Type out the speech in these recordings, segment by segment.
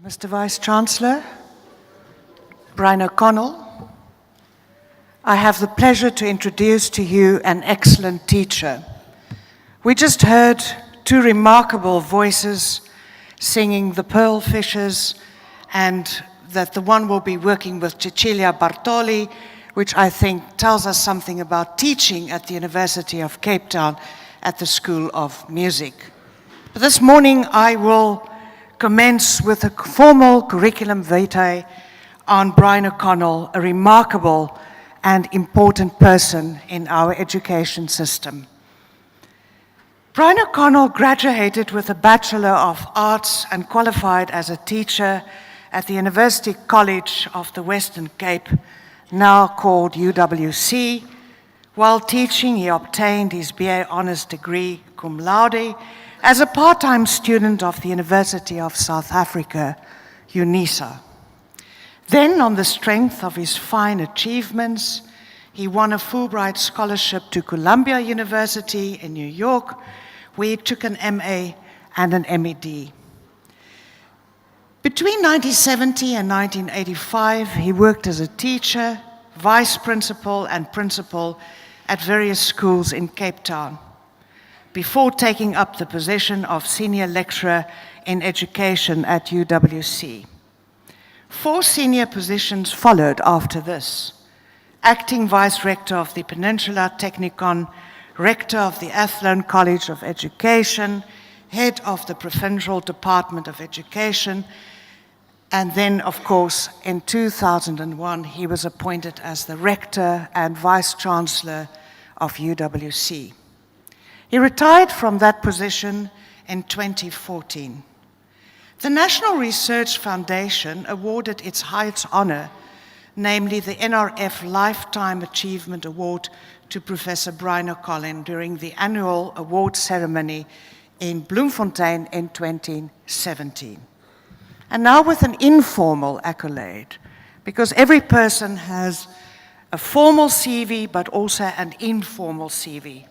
Mr. Vice-Chancellor, Brian O'Connell, I have the pleasure to introduce to you an excellent teacher. We just heard two remarkable voices singing The Pearl Fishers, and that the one will be working with Cecilia Bartoli, which I think tells us something about teaching at the University of Cape Town at the School of Music. But this morning I will commence with a formal curriculum vitae on Brian O'Connell, a remarkable and important person in our education system. Brian O'Connell graduated with a Bachelor of Arts and qualified as a teacher at the University College of the Western Cape, now called UWC. While teaching, he obtained his BA Honours degree cum laude as a part-time student of the University of South Africa, UNISA. Then, on the strength of his fine achievements, he won a Fulbright scholarship to Columbia University in New York, where he took an MA and an MEd. Between 1970 and 1985, he worked as a teacher, vice principal, and principal at various schools in Cape Town, before taking up the position of senior lecturer in education at UWC. 4 senior positions followed after this: acting vice rector of the Peninsula Technikon, rector of the Athlone College of Education, head of the Provincial Department of Education, and then, of course, in 2001, he was appointed as the rector and vice-chancellor of UWC. He retired from that position in 2014. The National Research Foundation awarded its highest honor, namely the NRF Lifetime Achievement Award, to Professor Brian O'Connell during the annual award ceremony in Bloemfontein in 2017. And now with an informal accolade, because every person has a formal CV but also an informal CV.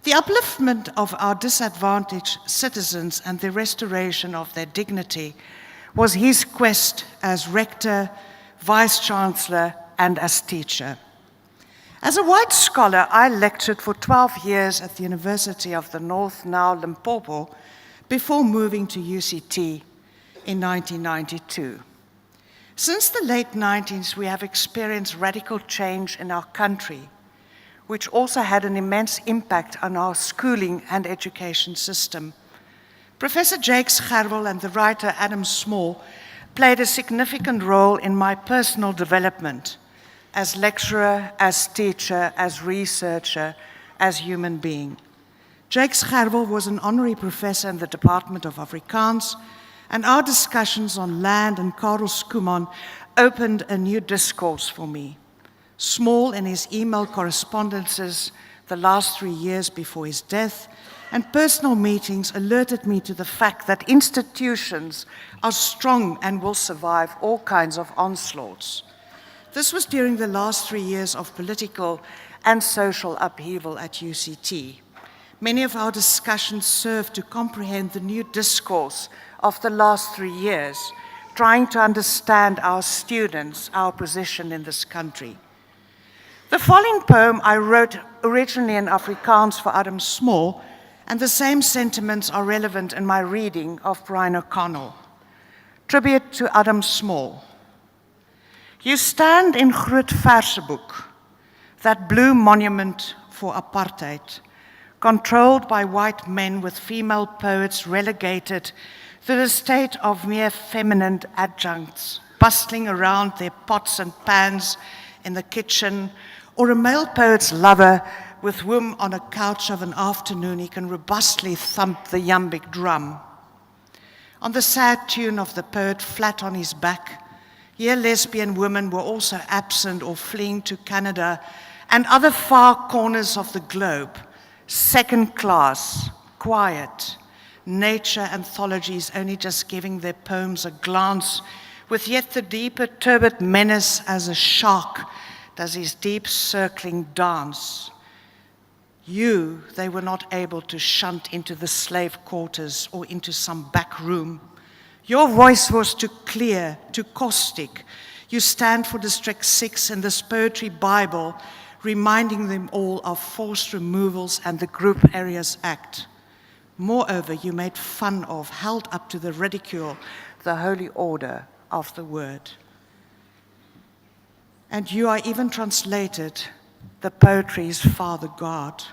The upliftment of our disadvantaged citizens and the restoration of their dignity was his quest as rector, vice-chancellor, and as teacher. As a white scholar, I lectured for 12 years at the University of the North, now Limpopo, before moving to UCT in 1992. Since the late 90s, we have experienced radical change in our country, which also had an immense impact on our schooling and education system. Professor Jakes Gerwel and the writer Adam Small played a significant role in my personal development as lecturer, as teacher, as researcher, as human being. Jakes Gerwel was an honorary professor in the Department of Afrikaans, and our discussions on land and Karel Skuman opened a new discourse for me. Small, in his email correspondences the last 3 years before his death, and personal meetings alerted me to the fact that institutions are strong and will survive all kinds of onslaughts. This was during the last 3 years of political and social upheaval at UCT. Many of our discussions served to comprehend the new discourse of the last 3 years, trying to understand our students, our position in this country. The following poem I wrote originally in Afrikaans for Adam Small, and the same sentiments are relevant in my reading of Brian O'Connell. Tribute to Adam Small. You stand in Groot Verseboek, that blue monument for apartheid, controlled by white men with female poets relegated to the state of mere feminine adjuncts, bustling around their pots and pans in the kitchen, or a male poet's lover with whom on a couch of an afternoon he can robustly thump the yambic drum. On the sad tune of the poet Flat on His Back, here lesbian women were also absent or fleeing to Canada and other far corners of the globe, second class, quiet, nature anthologies only just giving their poems a glance, with yet the deeper turbid menace as a shark does his deep circling dance. You, they were not able to shunt into the slave quarters or into some back room. Your voice was too clear, too caustic. You stand for District 6 in this Poetry Bible, reminding them all of forced removals and the Group Areas Act. Moreover, you made fun of, held up to the ridicule, the holy order of the word. And you are even translated the poetry's Father God.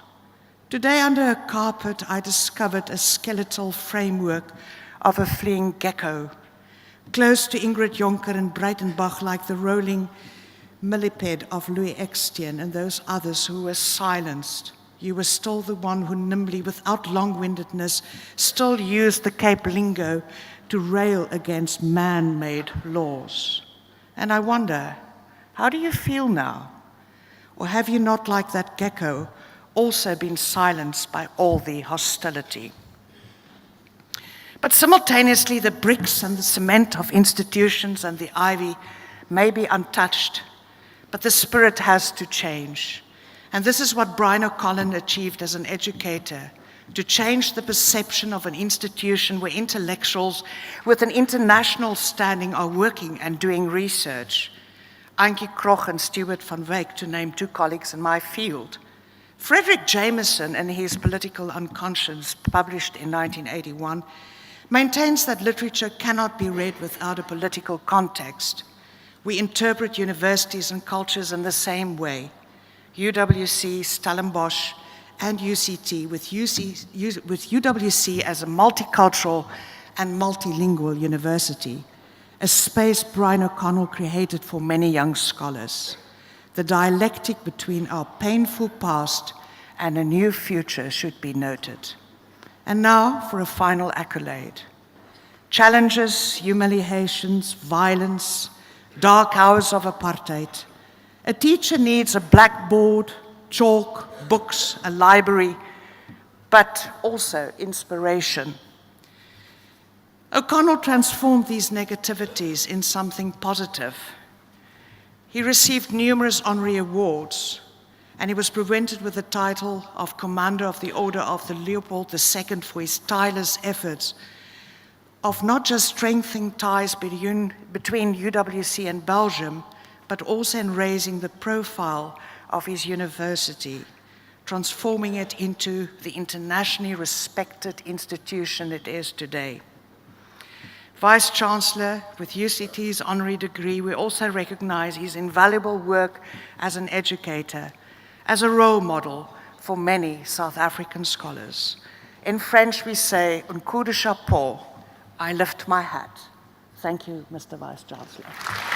Today, under a carpet, I discovered a skeletal framework of a fleeing gecko, close to Ingrid Jonker and Breitenbach, like the rolling millipede of Louis Extienne and those others who were silenced. You were still the one who nimbly, without long-windedness, still used the Cape lingo to rail against man-made laws. And I wonder, how do you feel now? Or have you not, like that gecko, also been silenced by all the hostility? But simultaneously, the bricks and the cement of institutions and the ivy may be untouched, but the spirit has to change. And this is what Brian O'Connor achieved as an educator, to change the perception of an institution where intellectuals with an international standing are working and doing research. Ankie Krog and Stuart van Wyk, to name two colleagues in my field. Frederick Jameson, in his Political Unconscious, published in 1981, maintains that literature cannot be read without a political context. We interpret universities and cultures in the same way. UWC, Stellenbosch, and UCT, with UWC as a multicultural and multilingual university, a space Brian O'Connell created for many young scholars. The dialectic between our painful past and a new future should be noted. And now for a final accolade. Challenges, humiliations, violence, dark hours of apartheid. A teacher needs a blackboard, chalk, books, a library, but also inspiration. O'Connell transformed these negativities in something positive. He received numerous honorary awards, and he was presented with the title of Commander of the Order of the Leopold II for his tireless efforts of not just strengthening ties between UWC and Belgium, but also in raising the profile of his university, transforming it into the internationally respected institution it is today. Vice-Chancellor, with UCT's honorary degree, we also recognize his invaluable work as an educator, as a role model for many South African scholars. In French, we say, un coup de chapeau, I lift my hat. Thank you, Mr. Vice-Chancellor.